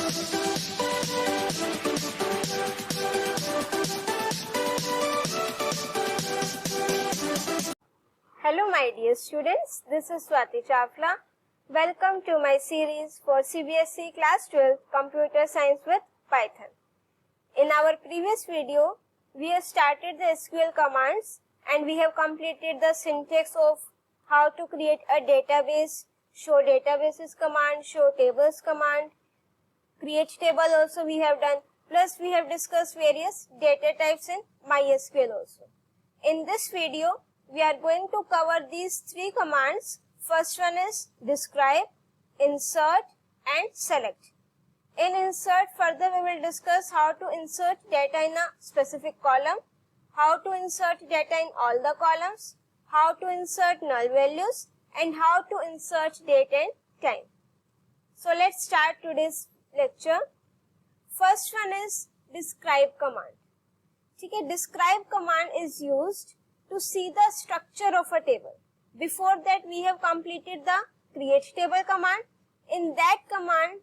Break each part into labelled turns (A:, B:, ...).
A: Hello my dear students, this is Swati Chawla. Welcome to my series for CBSE Class 12 Computer Science with Python. In our previous video, we have started the SQL commands and we have completed the syntax of how to create a database, show databases command, show tables command, create table also we have done, plus we have discussed various data types in MySQL also. In this video, we are going to cover these three commands. First one is describe, insert and select. In insert, further we will discuss how to insert data in a specific column, how to insert data in all the columns, how to insert null values and how to insert date and time. So let's start today's lecture. First one is describe command. Okay, describe command is used to see the structure of a table. Before that we have completed the create table command. In that command,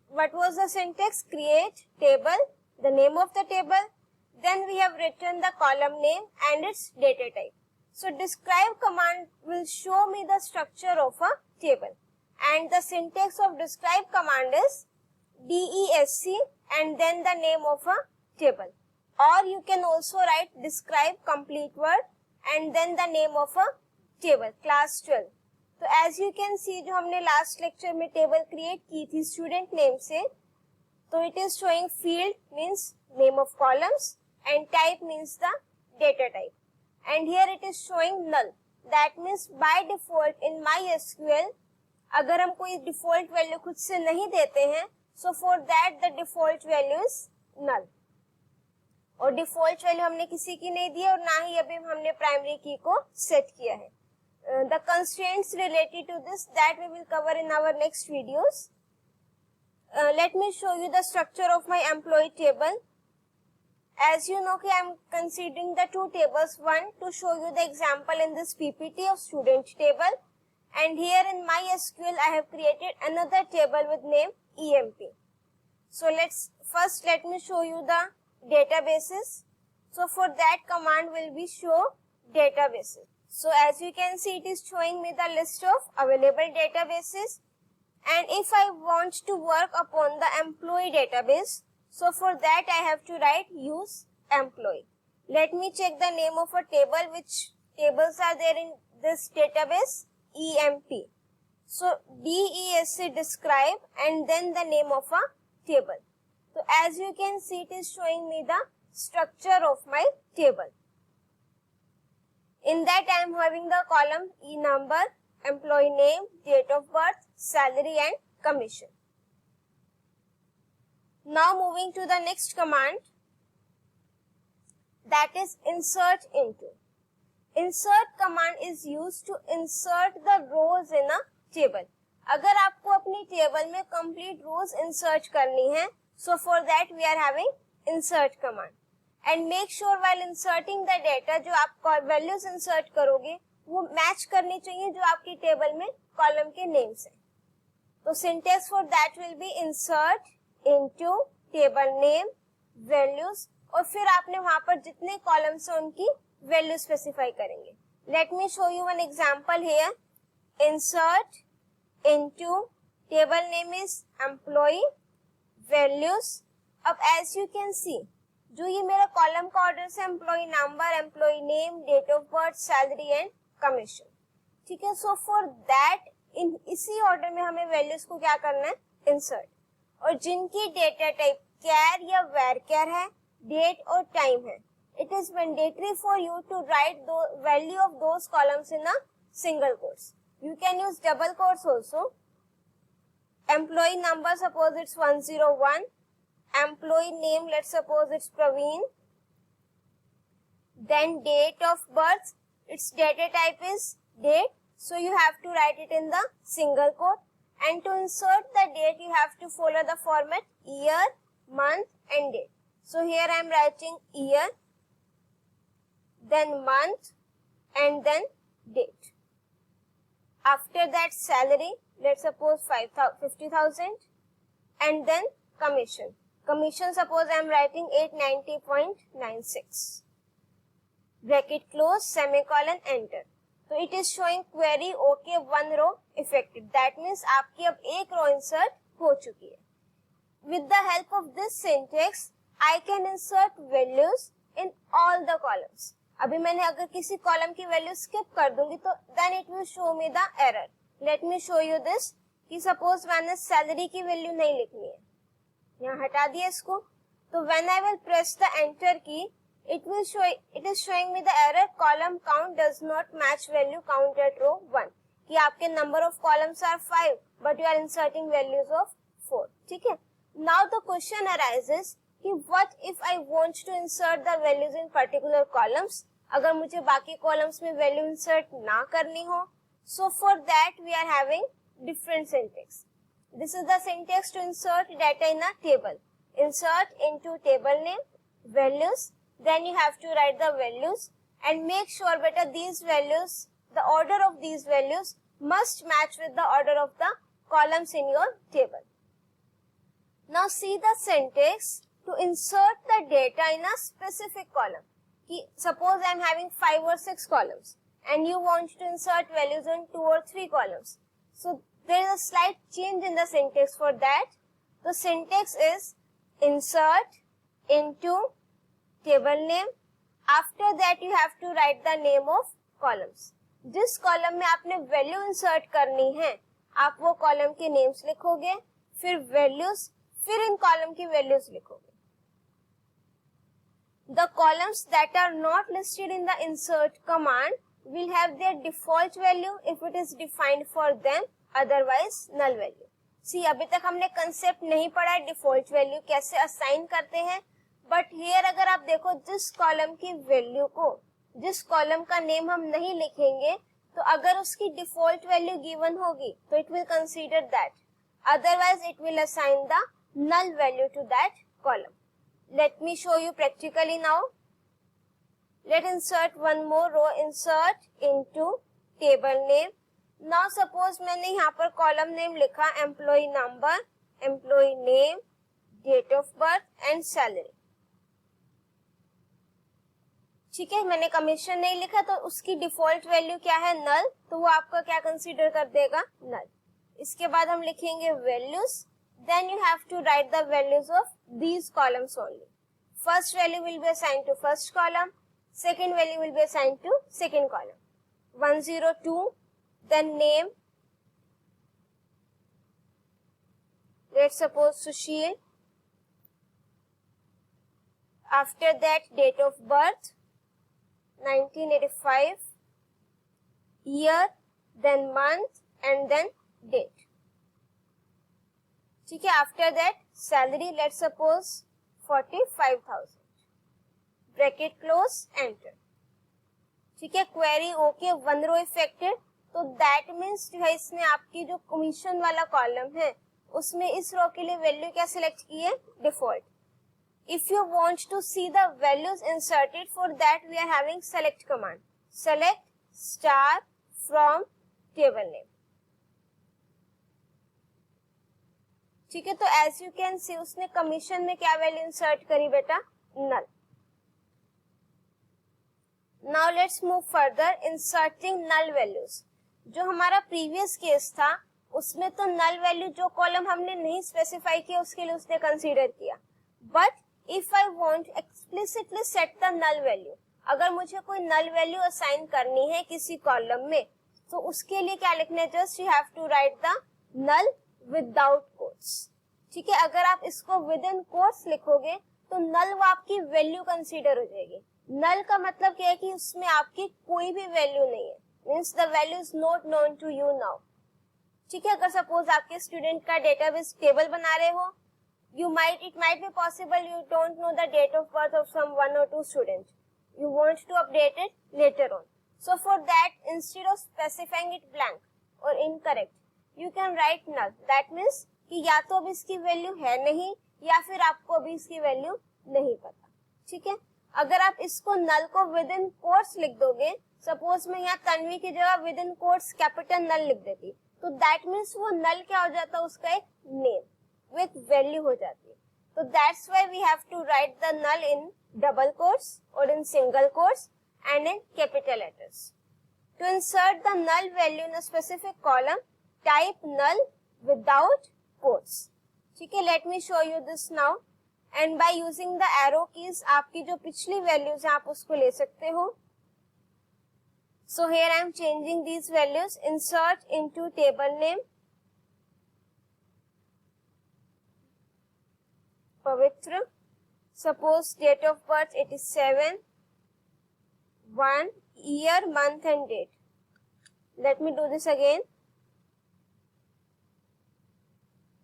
A: what was the syntax? Create table, the name of the table, then we have written the column name and its data type. So describe command will show me the structure of a table, and the syntax of describe command is DESC and then the name of a table. Or you can also write describe complete word and then the name of a table, class 12. तो as you can see, जो हमने last lecture में table create की थी student name से, तो it is showing field means name of columns and type means the data type. And here it is showing null. That means by default in MySQL, अगर हम कोई default value खुद से नहीं देते हैं, so for that the default value is null. और default value हमने किसी की नहीं दी और ना ही अभी हमने प्राइमरी की को सेट किया है. The constraints related to this that we will cover in our next videos. Let me show you the structure of my employee table. As you know, I am considering the two tables. One to show you the example in this PPT of student table, and here in MySQL I have created another table with name EMP. So let me show you the databases. So for that command will be show databases. So as you can see, it is showing me the list of available databases, and if I want to work upon the employee database, so for that I have to write use employee. Let me check the name of a table, which tables are there in this database, EMP. So DESC describe and then the name of a table. So as you can see, it is showing me the structure of my table. In that I am having the column E number, employee name, date of birth, salary and commission. Now moving to the next command, that is insert into. Insert command is used to insert the rows in a table. अगर आपको अपनी table में complete rows insert करनी है, so for that we are having insert command. And make sure while inserting the data, जो आप values insert करोगे वो match करनी चाहिए जो आपकी टेबल में column के names है. तो syntax for that will be insert into table name, values, और फिर आपने वहां पर जितने columns हैं उनकी value specify करेंगे. Let me show you one example here. Insert into table name is employee, values. अब as you can see, जो ये मेरा कॉलम का ऑर्डर है employee number, employee name, date of birth, salary and commission. ठीक है, सो for that in इसी order में हमें वैल्यूज को क्या करना है, इंसर्ट. और जिनकी डेटा टाइप कैर या वेर कैर है, डेट और टाइम है, it is mandatory for you to write the value of those columns in a single quotes. You can use double quotes also. Employee number suppose it's 101, employee name, let's suppose it's Praveen, then date of birth, its data type is date, so you have to write it in the single quote, and to insert the date you have to follow the format year, month and date. So here I am writing year, then month and then date. After that salary, let's suppose 50,000, and then commission. Commission, suppose I am writing 890.96. Bracket close, semicolon, enter. तो it is showing query okay, one row effective. That means आपकी अब एक रो insert हो चुकी है. With the help of this syntax, I can insert values in all the columns. अभी मैंने अगर किसी कॉलम की वैल्यू स्किप कर दूंगी तो then it will show me the error. Let me show you this. कि सपोज मैंने सैलरी की वैल्यू नहीं लिखनी है, यहाँ हटा दिया इसको, तो when I will press the enter key, it is showing me the error column count does not match value count at row 1, कि आपके number of columns are 5 but you are inserting values of 4. ठीक है. Now the question arises कि what if I want to insert the values in particular columns, अगर मुझे बाकी columns में value insert ना करनी हो. So for that we are having different syntax. This is the syntax to insert data in a table. Insert into table name, values, then you have to write the values and make sure beta these values, the order of these values must match with the order of the columns in your table. Now see the syntax to insert the data in a specific column. Suppose I am having 5 or 6 columns and you want to insert values in 2 or 3 columns. So there is a slight change in the syntax for that. The syntax is insert into table name. After that you have to write the name of columns. जिस column में आपने value insert करनी है आप वो column के names लिखोगे, फिर वैल्यूज, फिर इन कॉलम की वैल्यूज लिखोगे. The columns that are not listed in the insert command will have their default value if it is defined for them, otherwise null value. See, अभी तक हमने कंसेप्ट नहीं पढ़ा है डिफॉल्ट वैल्यू कैसे असाइन करते हैं, बट हियर अगर आप देखो जिस कॉलम की वैल्यू को, जिस कॉलम का नेम हम नहीं लिखेंगे, तो अगर उसकी डिफॉल्ट वैल्यू गिवन होगी तो it will consider that, otherwise it will assign the null value to that column. Let me show you practically now. Let's insert one more row. Insert into table name. Now suppose मैंने यहाँ पर column name लिखा employee number, employee name, date of birth and salary. ठीक है, मैंने commission नहीं लिखा तो उसकी डिफॉल्ट वैल्यू क्या है, नल, तो वो आपका क्या कंसीडर कर देगा, नल. इसके बाद हम लिखेंगे values. Then you have to write the values of these columns only. First value will be assigned to first column. Second value will be assigned to second column. 102, then name. Let's suppose Sushil. After that, date of birth, 1985. Year, then month, and then date. ठीक है. After that salary, let's suppose 45,000. Bracket close, enter. ठीक है. Query okay, one row affected, तो that means जो है इसने आपकी जो कमीशन वाला कॉलम है उसमें इस रो के लिए वैल्यू क्या सिलेक्ट की है, default. If you want to see the values inserted, for that we are having select command. Select star from table name. ठीक है. तो एज यू कैन सी उसने कमीशन में क्या वैल्यू इंसर्ट करी बेटा, null. Now let's move further, inserting null values. जो हमारा प्रीवियस केस था उसमें तो नल वैल्यू जो कॉलम हमने नहीं स्पेसिफाई किया उसके लिए उसने कंसीडर किया. But if I want explicitly set the null value, अगर मुझे कोई नल वैल्यू असाइन करनी है किसी कॉलम में, तो उसके लिए क्या लिखना है, just you have to write the null without quotes. ठीक है. अगर आप इसको विद इन कोट्स लिखोगे तो नल वो आपकी वैल्यू कंसीडर हो जाएगी. नल का मतलब क्या है कि उसमें आपकी कोई भी वैल्यू नहीं है, means the value is not known to you now. ठीक है. अगर सपोज आपके स्टूडेंट का डेटाबेस टेबल बना रहे हो, it might be possible you don't know the date of birth of some 1 or 2 student, you want to update it later on. So for that, instead of specifying it blank और incorrect, you can write null. That means कि या तो अब इसकी value है नहीं या फिर आपको अभी इसकी वैल्यू नहीं पता. ठीक है. अगर आप इसको नल को विद इन कोट्स लिख दोगे, सपोज मैं यहाँ तन्वी की जगह विद इन कोट्स कैपिटल नल लिख देती, तो दैट मीन्स वो नल क्या हो जाता है, उसका एक नेम विथ वैल्यू हो जाती है. तो that's why we have to write the null in double quotes और in single quotes and in capital letters. To insert the null value in a specific column, type null without quotes. ठीक है, let me show you this now. And by using the arrow keys, आपकी जो पिछली values हैं आप उसको ले सकते हो. So here I am changing these values. Insert into table name. Pavitra. Suppose date of birth 87, 1, year, month and date. Let me do this again.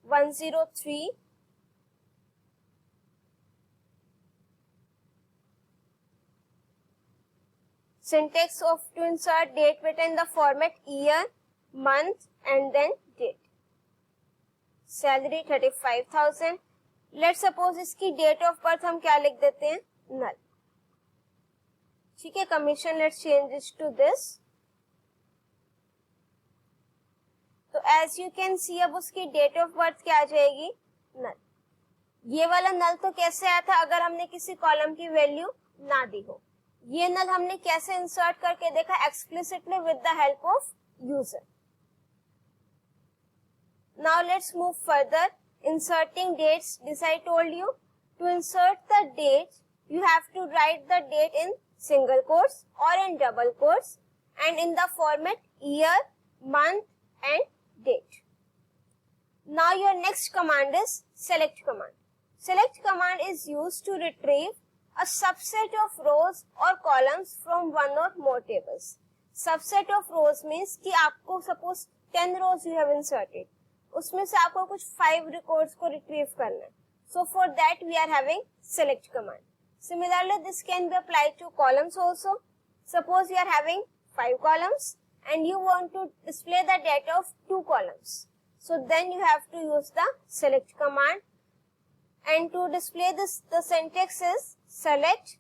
A: 103. Syntax of to insert date beta in the format year, month and then date. Salary 35,000. Let's suppose इसकी date of birth हम क्या लिख देते हैं? Null. ठीक है, commission let's change this to this. तो as you can see अब उसकी डेट ऑफ बर्थ क्या आ जाएगी? नल. ये वाला नल तो कैसे आया था? अगर हमने किसी कॉलम की वैल्यू ना दी हो. ये नल हमने कैसे इंसर्ट करके देखा? Explicitly with the help of user. Now let's move further. Inserting dates. This I told you. To insert the date you have to write the date in single quotes or in double quotes and in the format year, month and date. Now your next command is select command. Select command is used to retrieve a subset of rows or columns from one or more tables. Subset of rows means कि आपको suppose 10 rows you have inserted. उसमें से आपको कुछ 5 records को retrieve करना है. So for that we are having select command. Similarly, this can be applied to columns also. Suppose you are having 5 columns and you want to display the data of 2 columns. So then you have to use the select command. And to display this, the syntax is select.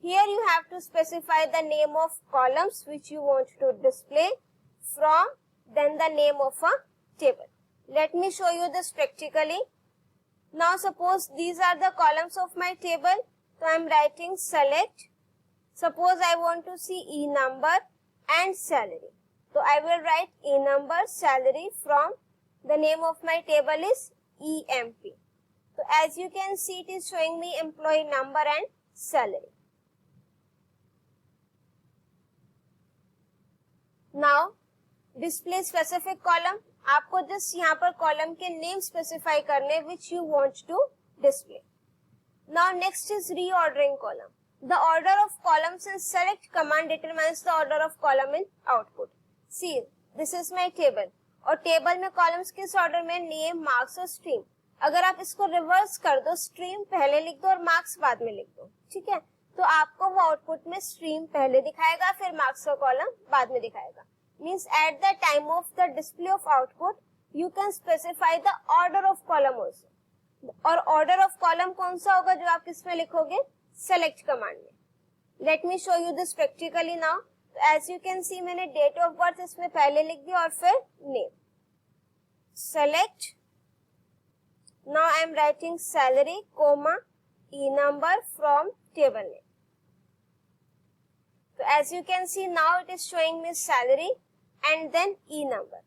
A: Here you have to specify the name of columns which you want to display from, then the name of a table. Let me show you this practically. Now suppose these are the columns of my table. So I am writing select. Suppose I want to see E number and salary. So I will write E number, salary from the name of my table is EMP. So as you can see, it is showing me employee number and salary. Now display specific column. आपको just यहाँ पर column के name specify करने which you want to display. Now next is reordering column. The order of columns in select command determines the order of column in output. See, this is my table. और table में columns किस order में? Name, marks और stream. अगर आप इसको reverse कर दो, स्ट्रीम पहले लिख दो और मार्क्स बाद में लिख दो. ठीक है, तो आपको वो आउटपुट में स्ट्रीम पहले दिखाएगा, फिर मार्क्स का कॉलम बाद में दिखाएगा. Means at the time of the display of output you can specify the order of column also. और ऑर्डर ऑफ कॉलम कौन सा होगा जो आप किसमें लिखोगे? सेलेक्ट कमांड में. Let me show you this practically now. As you can see मैंने डेट ऑफ बर्थ इसमें पहले लिख दिया और फिर name. Select. Now I am writing salary comma E number from table name. तो as you can see now it is showing me salary and then E number.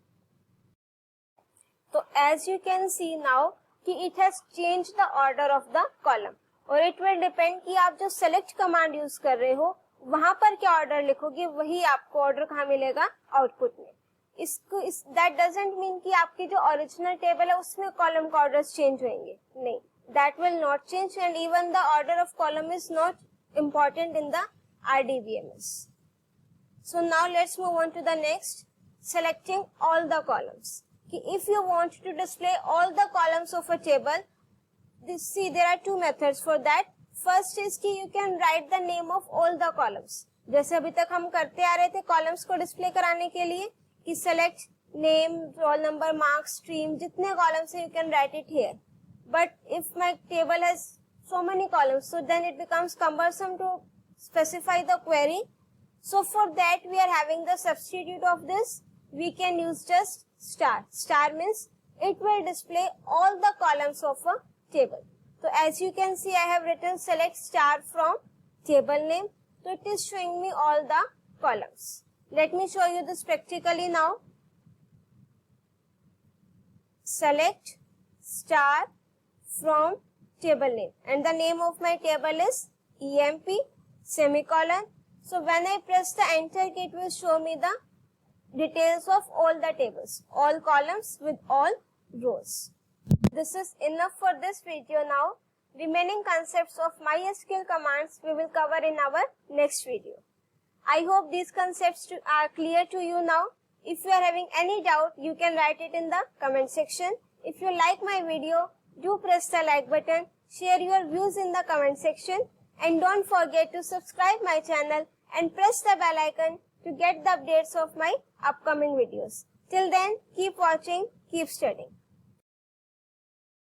A: तो as you can see now कि it has change the order of the column. और it will depend कि आप जो select command use कर रहे हो वहां पर क्या ऑर्डर लिखोगे, वही आपको ऑर्डर कहाँ मिलेगा? आउटपुट में. इसको दैट डजंट मीन कि आपकी जो ओरिजिनल टेबल है उसमें कॉलम का ऑर्डर्स चेंज होंगे. नहीं, that will not change and even the order of column is not important in the RDBMS. So now let's move on to the next, selecting all the columns. If you want to display all the columns of a table, see there are 2 methods for that. First is कि you can write the name of all the columns. जैसे अभी तक हम करते आ रहे थे columns को display कराने के लिए कि select name, roll number, marks, stream, जितने columns हैं you can write it here. But if my table has so many columns, so then it becomes cumbersome to specify the query. So for that we are having the substitute of this. We can use just star. Star means it will display all the columns of a table. So as you can see, I have written select star from table name. So it is showing me all the columns. Let me show you this practically now. Select star from table name, and the name of my table is EMP semicolon. So when I press the enter key, it will show me the details of all the tables, all columns with all rows. This is enough for this video now. Remaining concepts of MySQL commands we will cover in our next video. I hope these concepts are clear to you now. If you are having any doubt, you can write it in the comment section. If you like my video, do press the like button, share your views in the comment section, and don't forget to subscribe my channel and press the bell icon to get the updates of my upcoming videos. Till then, keep watching, keep studying.